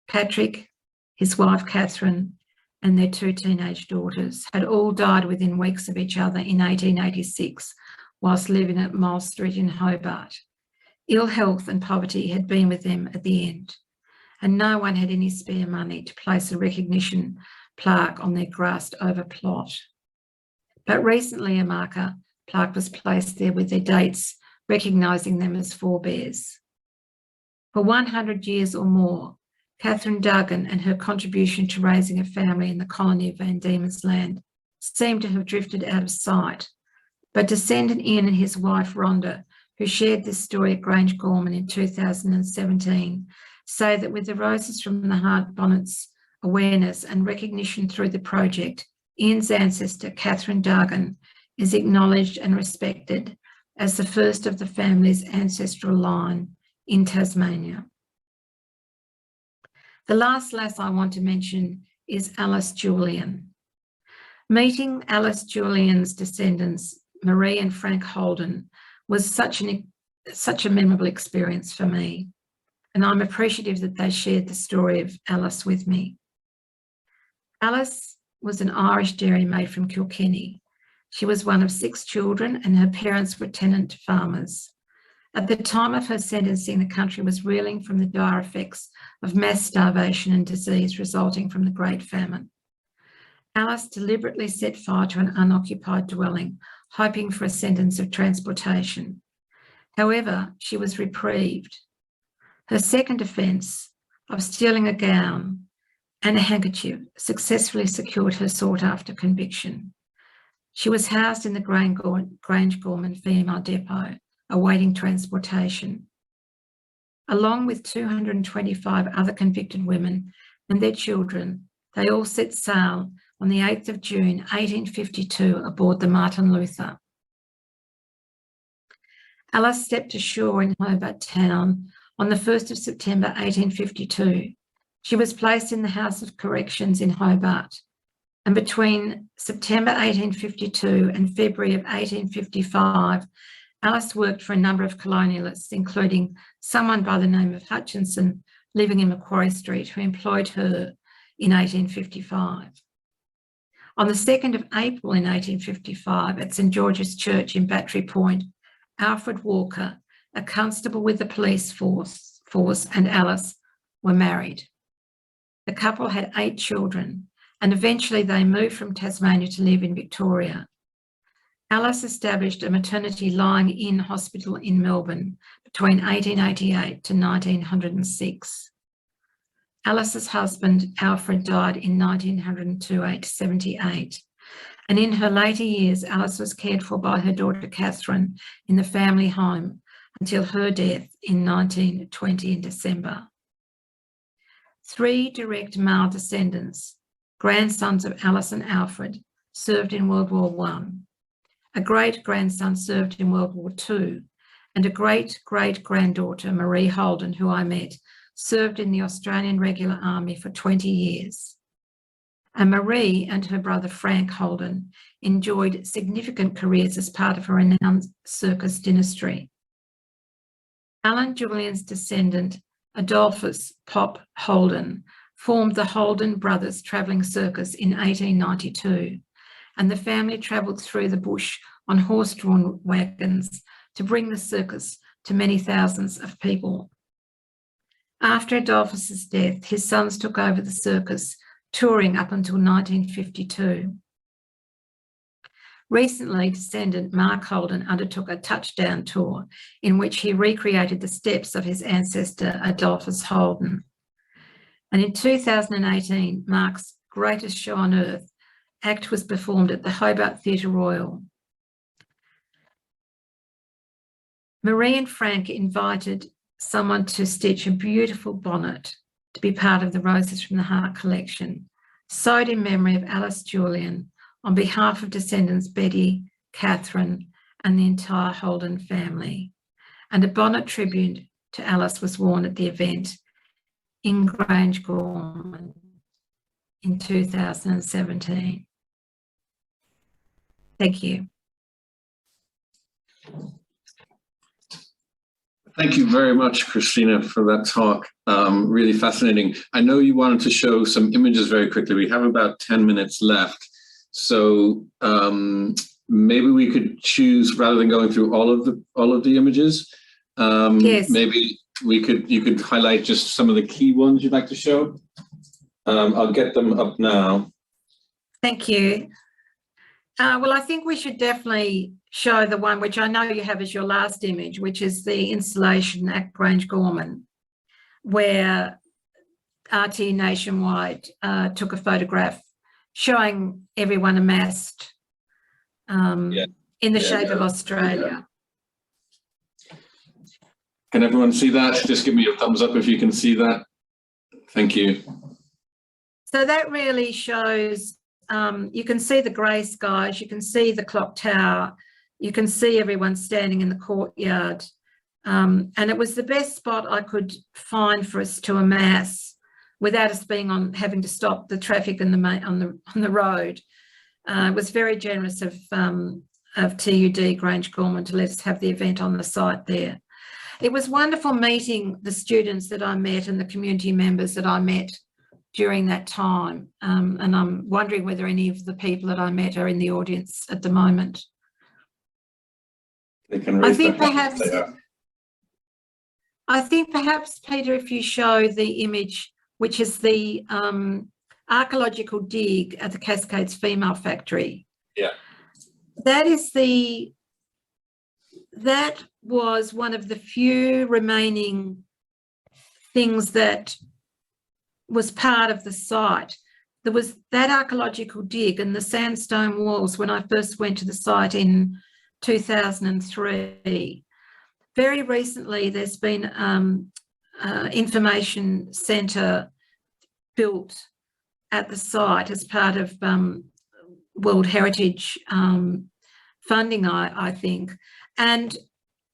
Patrick, his wife Catherine, and their 2 teenage daughters had all died within weeks of each other in 1886 whilst living at Mole Street in Hobart. Ill health and poverty had been with them at the end, and no one had any spare money to place a recognition plaque on their grassed over plot. But recently a marker plaque was placed there with their dates, recognising them as forebears. For 100 years or more, Catherine Duggan and her contribution to raising a family in the colony of Van Diemen's Land seemed to have drifted out of sight, but descendant Ian and his wife Rhonda, who shared this story at Grangegorman in 2017, say that with the Roses from the Heart Bonnets awareness and recognition through the project, Ian's ancestor, Catherine Duggan, is acknowledged and respected as the first of the family's ancestral line in Tasmania. The last lass I want to mention is Alice Julian. Meeting Alice Julian's descendants, Marie and Frank Holden, was such a memorable experience for me, and I'm appreciative that they shared the story of Alice with me. Alice was an Irish dairymaid from Kilkenny. She was one of 6 children and her parents were tenant farmers. At the time of her sentencing, the country was reeling from the dire effects of mass starvation and disease resulting from the Great Famine. Alice deliberately set fire to an unoccupied dwelling, hoping for a sentence of transportation. However, she was reprieved. Her second offence of stealing a gown and a handkerchief successfully secured her sought-after conviction. She was housed in the Grangegorman female depot, awaiting transportation. Along with 225 other convicted women and their children, they all set sail on the 8th of June 1852 aboard the Martin Luther. Alice stepped ashore in Hobart Town on the 1st of September 1852. She was placed in the House of Corrections in Hobart, and between September 1852 and February of 1855, Alice worked for a number of colonialists, including someone by the name of Hutchinson living in Macquarie Street, who employed her in 1855. On the 2nd of April in 1855, at St George's Church in Battery Point, Alfred Walker, a constable with the police force, and Alice were married. The couple had 8 children, and eventually they moved from Tasmania to live in Victoria. Alice established a maternity lying-in hospital in Melbourne between 1888 to 1906. Alice's husband, Alfred, died in 1902, aged 78. And in her later years, Alice was cared for by her daughter, Catherine, in the family home until her death in 1920 in December. 3 direct male descendants, grandsons of Alice and Alfred, served in World War I. A great-grandson served in World War II, and a great-great-granddaughter, Marie Holden, who I met, served in the Australian Regular Army for 20 years. And Marie and her brother Frank Holden enjoyed significant careers as part of a renowned circus dynasty. Alan Julian's descendant, Adolphus Pop Holden, formed the Holden Brothers Travelling Circus in 1892, and the family travelled through the bush on horse-drawn wagons to bring the circus to many thousands of people. After Adolphus's death, his sons took over the circus, touring up until 1952. Recently, descendant Mark Holden undertook a touchdown tour in which he recreated the steps of his ancestor Adolphus Holden. And in 2018, Mark's Greatest Show on Earth act was performed at the Hobart Theatre Royal. Marie and Frank invited someone to stitch a beautiful bonnet to be part of the Roses from the Heart collection, sewed in memory of Alice Julian on behalf of descendants Betty, Catherine, and the entire Holden family. And a bonnet tribute to Alice was worn at the event in Grangegorman in 2017. Thank you. Thank you very much, Christina, for that talk. Really fascinating. I know you wanted to show some images very quickly. We have about 10 minutes left. So maybe we could choose, rather than going through all of the images, yes. Maybe you could highlight just some of the key ones you'd like to show. I'll get them up now. Thank you. Well, I think we should definitely show the one which I know you have as your last image, which is the installation at Grangegorman, where RT Nationwide took a photograph showing everyone amassed in the shape of Australia. Can everyone see that? Just give me a thumbs up if you can see that. Thank you. So that really shows, you can see the grey skies, you can see the clock tower, you can see everyone standing in the courtyard. And it was the best spot I could find for us to amass without us having to stop the traffic on the road. It was very generous of TUD Grangegorman to let us have the event on the site there. It was wonderful meeting the students that I met and the community members that I met during that time. And I'm wondering whether any of the people that I met are in the audience at the moment. They can raise their hands. I think perhaps, Peter, if you show the image, which is the archaeological dig at the Cascades Female Factory. Yeah. That was one of the few remaining things that was part of the site. There was that archaeological dig and the sandstone walls when I first went to the site in 2003. Very recently, there's been information centre built at the site as part of World Heritage funding, I think. And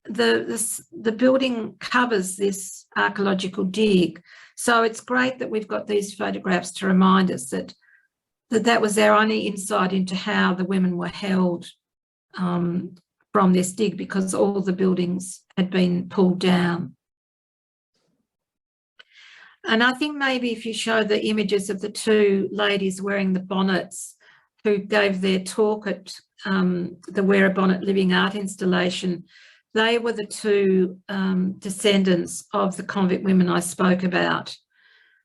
the building covers this archaeological dig. So it's great that we've got these photographs to remind us that was our only insight into how the women were held from this dig, because all the buildings had been pulled down. And I think maybe if you show the images of the two ladies wearing the bonnets who gave their talk at the Wear a Bonnet Living Art installation, they were the two descendants of the convict women I spoke about,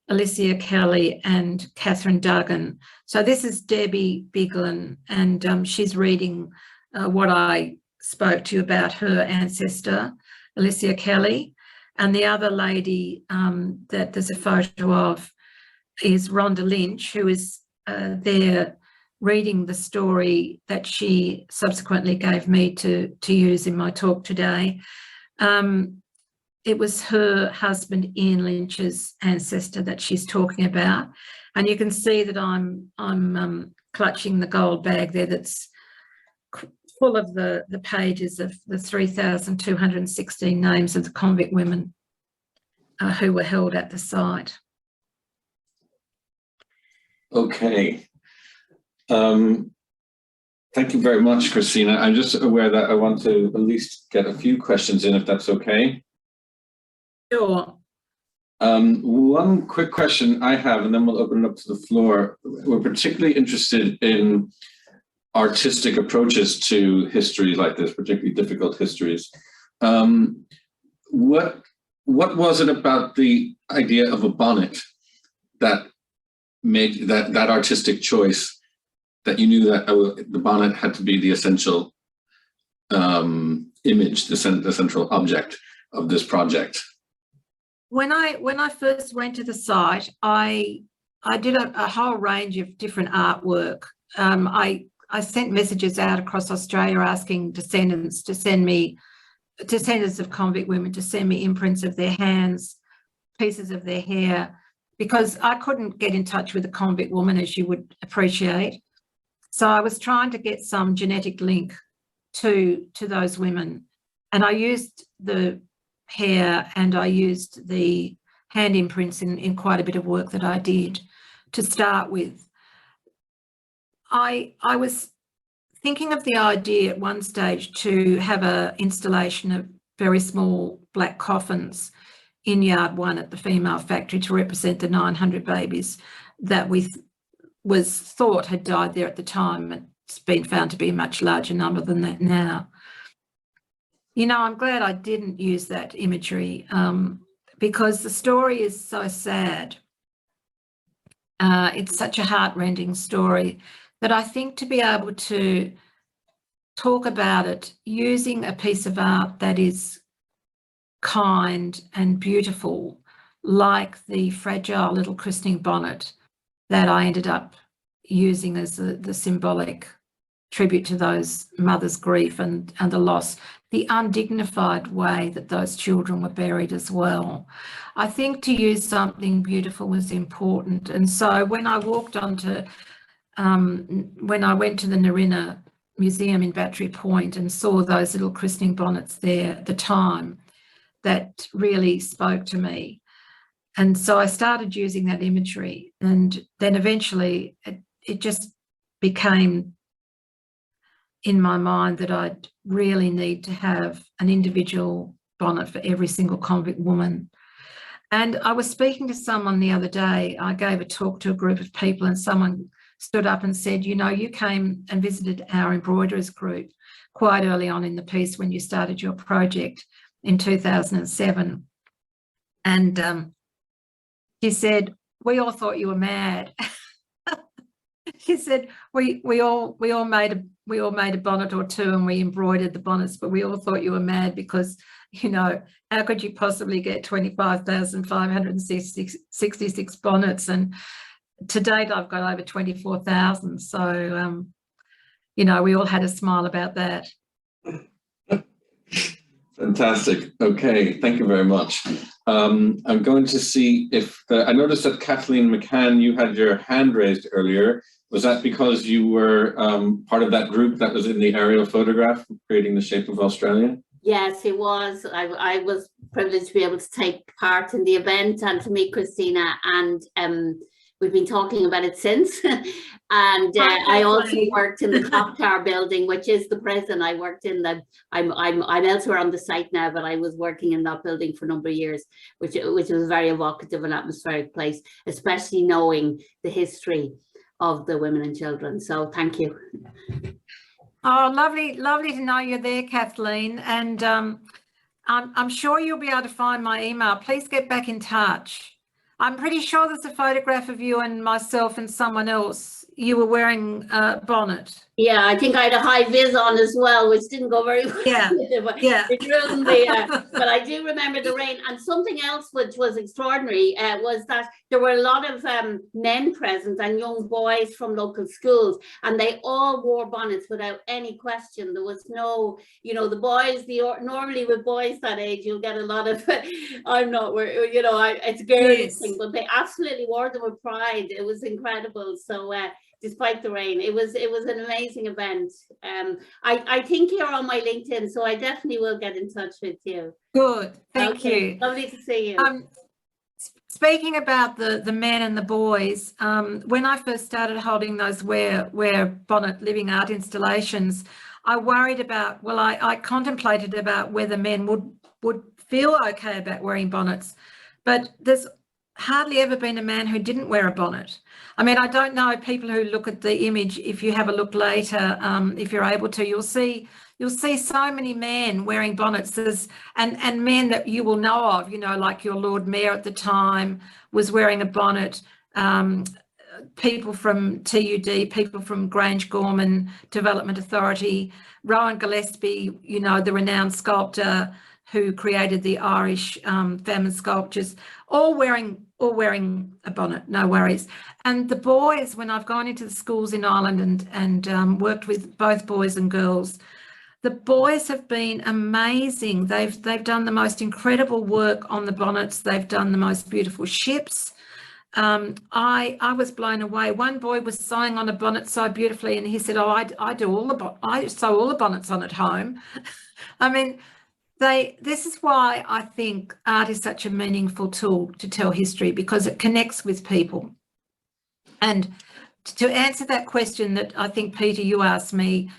Alicia Kelly and Catherine Duggan. So this is Debbie Biglin, and she's reading what I spoke to you about her ancestor, Alicia Kelly. And the other lady that there's a photo of is Rhonda Lynch, who is there reading the story that she subsequently gave me to use in my talk today. It was her husband, Ian Lynch's ancestor that she's talking about. And you can see that I'm clutching the gold bag there that's full of the pages of the 3,216 names of the convict women who were held at the site. Okay. Thank you very much, Christina. I'm just aware that I want to at least get a few questions in, if that's okay. Sure. One quick question I have, and then we'll open it up to the floor. We're particularly interested in artistic approaches to histories like this, particularly difficult histories. What was it about the idea of a bonnet that made that artistic choice, that you knew that the bonnet had to be the essential image, the central object of this project? When I first went to the site, I did a whole range of different artwork. I sent messages out across Australia asking descendants to send me, descendants of convict women, to send me imprints of their hands, pieces of their hair, because I couldn't get in touch with a convict woman, as you would appreciate. So I was trying to get some genetic link to those women. And I used the hair and I used the hand imprints in quite a bit of work that I did to start with. I was thinking of the idea at one stage to have an installation of very small black coffins in Yard 1 at the female factory to represent the 900 babies that was thought had died there at the time. It's been found to be a much larger number than that now. You know, I'm glad I didn't use that imagery because the story is so sad. It's such a heart-rending story that I think to be able to talk about it using a piece of art that is kind and beautiful, like the fragile little christening bonnet that I ended up using as the symbolic tribute to those mothers' grief and the loss, the undignified way that those children were buried as well. I think to use something beautiful was important. And so when I walked onto, when I went to the Narina Museum in Battery Point and saw those little christening bonnets there at the time, that really spoke to me. And so I started using that imagery, and then eventually it just became in my mind that I'd really need to have an individual bonnet for every single convict woman. And I was speaking to someone the other day. I gave a talk to a group of people, and someone stood up and said, you know, you came and visited our embroiderers group quite early on in the piece when you started your project in 2007. And she said, we all thought you were mad. She said, we all made a bonnet or two, and we embroidered the bonnets, but we all thought you were mad because, you know, how could you possibly get 25,566 bonnets? And to date, I've got over 24,000. So, you know, we all had a smile about that. Fantastic. Okay, thank you very much. I'm going to see if I noticed that Kathleen McCann, you had your hand raised earlier. Was that because you were part of that group that was in the aerial photograph creating the shape of Australia? Yes, it was. I was privileged to be able to take part in the event and to meet Christina, and we've been talking about it since. And I also worked in the Clock Tower building, which is the prison. I worked in the. I'm elsewhere on the site now, but I was working in that building for a number of years, which was a very evocative and atmospheric place, especially knowing the history of the women and children. So thank you. Oh, lovely to know you're there, Kathleen. And I'm sure you'll be able to find my email. Please get back in touch. I'm pretty sure there's a photograph of you and myself and someone else. You were wearing a bonnet. Yeah, I think I had a high vis on as well, which didn't go very well. Yeah, yeah. It ruined the, but I do remember the rain. And something else which was extraordinary was that there were a lot of men present and young boys from local schools, and they all wore bonnets without any question. There was no, you know, the boys, normally with boys that age, you'll get a lot of, I'm not, you know, it's a girly thing, but they absolutely wore them with pride. It was incredible. So, despite the rain, it was an amazing event. I think you're on my LinkedIn, so I definitely will get in touch with you. Good, thank you. Lovely to see you. Speaking about the men and the boys, when I first started holding those wear bonnet living art installations, I worried about, well, I contemplated about whether men would feel okay about wearing bonnets, but there's hardly ever been a man who didn't wear a bonnet. I mean, I don't know, people who look at the image, if you have a look later, if you're able to, you'll see so many men wearing bonnets. And men that you will know of, you know, like your Lord Mayor at the time was wearing a bonnet. People from TUD, people from Grangegorman Development Authority, Rowan Gillespie, you know, the renowned sculptor who created the Irish famine sculptures, all wearing a bonnet, no worries. And the boys, when I've gone into the schools in Ireland and worked with both boys and girls, the boys have been amazing. They've done the most incredible work on the bonnets. They've done the most beautiful ships. I was blown away. One boy was sewing on a bonnet so beautifully, and he said, "Oh, I sew all the bonnets on at home." I mean, this is why I think art is such a meaningful tool to tell history, because it connects with people. And to answer that question that I think, Peter, you asked me,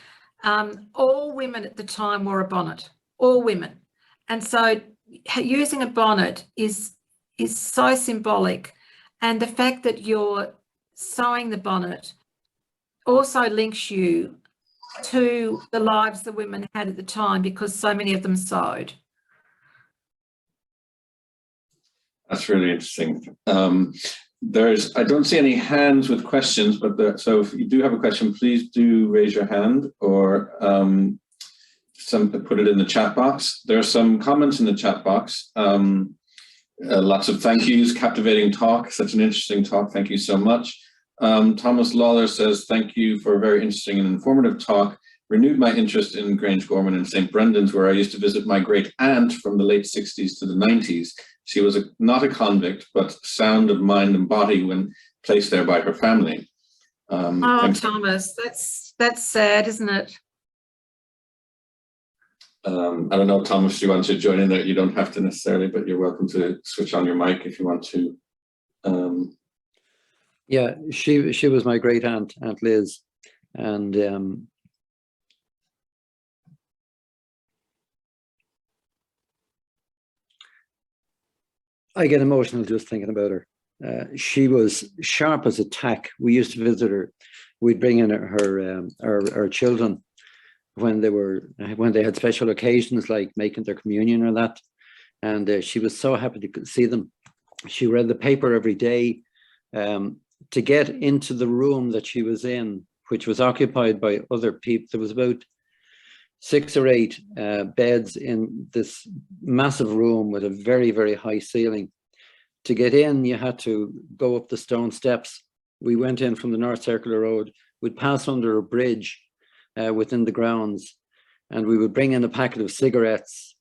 all women at the time wore a bonnet, all women. And so using a bonnet is so symbolic. And the fact that you're sewing the bonnet also links you to the lives the women had at the time, because so many of them sewed. That's really interesting. I don't see any hands with questions, but so if you do have a question, please do raise your hand or put it in the chat box. There are some comments in the chat box. Lots of thank yous, captivating talk, such an interesting talk. Thank you so much. Thomas Lawler says, thank you for a very interesting and informative talk. Renewed my interest in Grangegorman and St. Brendan's, where I used to visit my great aunt from the late 60s to the 90s. She was not a convict, but sound of mind and body when placed there by her family. Oh, Thomas, that's sad, isn't it? I don't know, Thomas, do you want to join in there? You don't have to necessarily, but you're welcome to switch on your mic if you want to. Yeah, she was my great aunt, Aunt Liz, and I get emotional just thinking about her. She was sharp as a tack. We used to visit her. We'd bring in our children when they had special occasions like making their communion or that, and she was so happy to see them. She read the paper every day. To get into the room that she was in, which was occupied by other people, there was about 6 or 8 beds in this massive room with a very, very high ceiling. To get in, you had to go up the stone steps. We went in from the North Circular Road. We'd pass under a bridge within the grounds, and we would bring in a packet of cigarettes.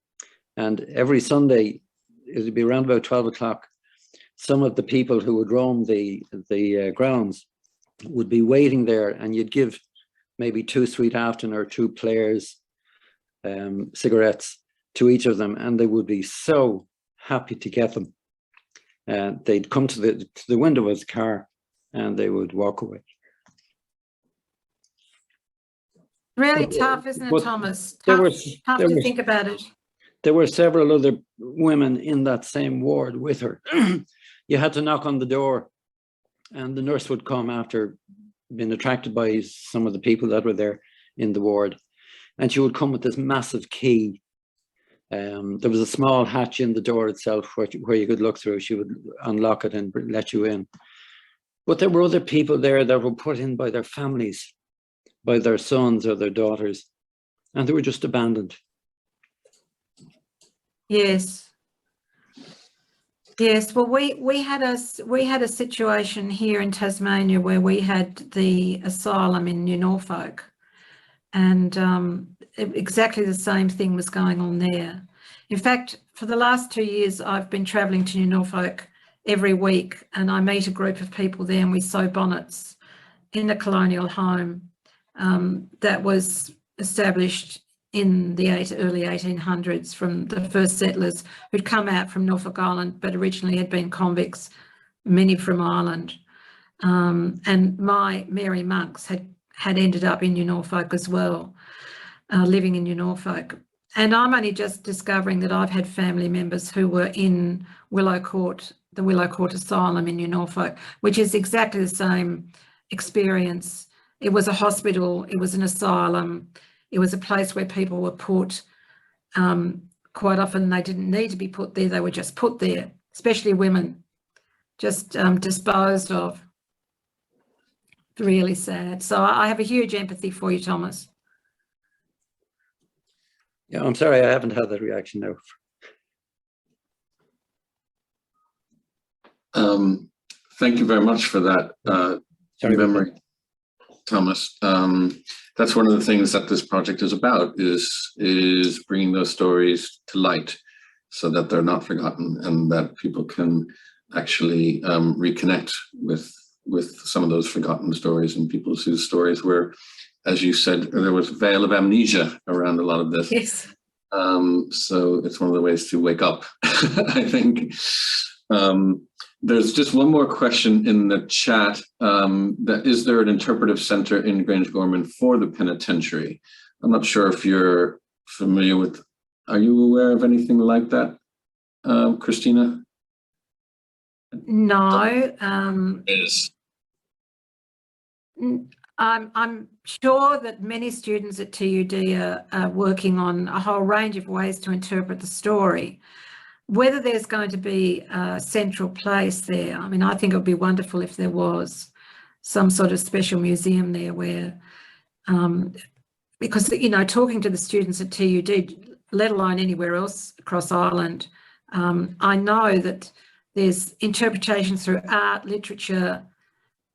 And every Sunday, it would be around about 12 o'clock, some of the people who would roam the grounds would be waiting there, and you'd give maybe 2 Sweet Afton or 2 Players cigarettes to each of them, and they would be so happy to get them. They'd come to the window of the car and they would walk away. Really tough, isn't it, Thomas? Tough to think about it. There were several other women in that same ward with her. You had to knock on the door, and the nurse would come after being attracted by some of the people that were there in the ward. And she would come with this massive key. There was a small hatch in the door itself where you could look through. She would unlock it and let you in. But there were other people there that were put in by their families, by their sons or their daughters, and they were just abandoned. Yes. Yes, well, we had a situation here in Tasmania where we had the asylum in New Norfolk, and exactly the same thing was going on there. In fact, for the last 2 years, I've been travelling to New Norfolk every week, and I meet a group of people there, and we sew bonnets in a colonial home that was established in the early 1800s from the first settlers who'd come out from Norfolk Island, but originally had been convicts, many from Ireland. And my Mary monks had ended up in New Norfolk as well, living in New Norfolk. And I'm only just discovering that I've had family members who were in Willow Court, the Willow Court Asylum in New Norfolk, which is exactly the same experience. It was a hospital, it was an asylum, it was a place where people were put. Quite often they didn't need to be put there, they were just put there, especially women, just disposed of. Really sad. So I have a huge empathy for you, Thomas. Yeah, I'm sorry, I haven't had that reaction now. Thank you very much for that memory, Thomas. That's one of the things that this project is about, is bringing those stories to light so that they're not forgotten and that people can actually reconnect with some of those forgotten stories and people whose stories were, as you said, there was a veil of amnesia around a lot of this. Yes. So it's one of the ways to wake up, I think. There's just one more question in the chat. Is there an interpretive center in Grangegorman for the penitentiary? I'm not sure if you're familiar with, are you aware of anything like that, Christina? No. I'm sure that many students at TUD are working on a whole range of ways to interpret the story. Whether there's going to be a central place there, I mean, I think it would be wonderful if there was some sort of special museum there where, because, you know, talking to the students at TUD, let alone anywhere else across Ireland, I know that there's interpretation through art, literature,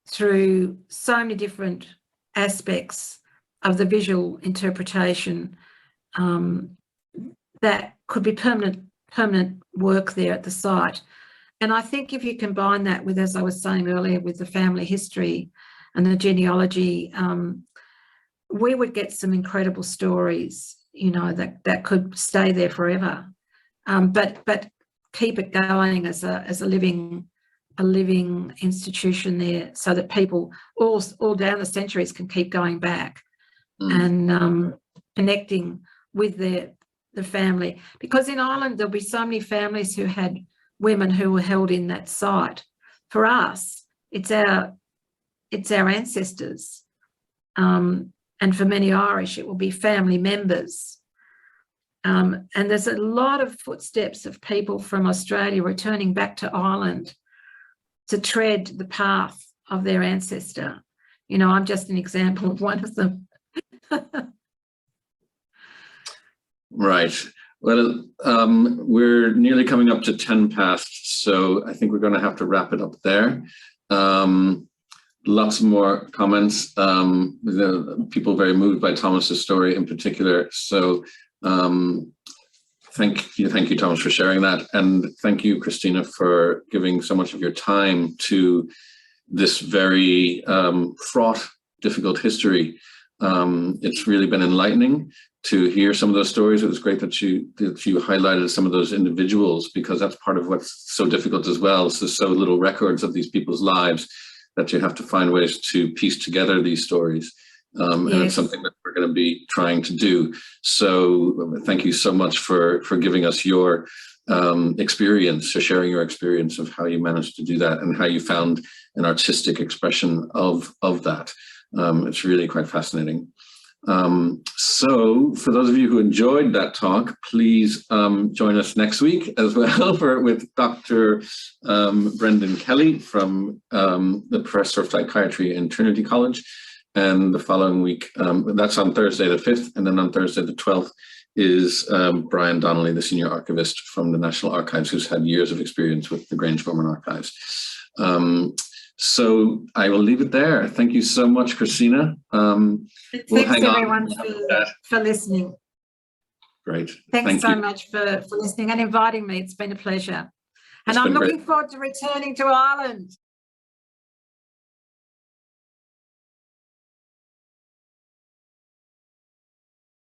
through so many different aspects of the visual interpretation that could be permanent work there at the site. And I think if you combine that with, as I was saying earlier, with the family history and the genealogy, we would get some incredible stories. you know, that could stay there forever. But keep it going as a living institution there, so that people all down the centuries can keep going back and connecting with the family. Because in Ireland there'll be so many families who had women who were held in that site. For us, it's our ancestors, and for many Irish it will be family members. And there's a lot of footsteps of people from Australia returning back to Ireland to tread the path of their ancestor. You know, I'm just an example of one of them. Right. Well, we're nearly coming up to 10 past, so I think we're going to have to wrap it up there. Lots more comments. People very moved by Thomas's story in particular. So thank you, Thomas, for sharing that. And thank you, Christina, for giving so much of your time to this very fraught, difficult history. It's really been enlightening to hear some of those stories. It was great that you highlighted some of those individuals, because that's part of what's so difficult as well. So there's so little records of these people's lives that you have to find ways to piece together these stories. And it's something that we're going to be trying to do. So thank you so much for giving us your experience, for sharing your experience of how you managed to do that and how you found an artistic expression of that. It's really quite fascinating. So for those of you who enjoyed that talk, please join us next week as well with Dr. Brendan Kelly from the Professor of Psychiatry in Trinity College. And the following week, that's on Thursday the 5th, and then on Thursday the 12th is Brian Donnelly, the Senior Archivist from the National Archives, who's had years of experience with the Grangegorman archives. So I will leave it there. Thank you so much, Christina. Thanks everyone for listening. Great. Thanks so much for listening and inviting me. It's been a pleasure. And I'm looking forward to returning to Ireland.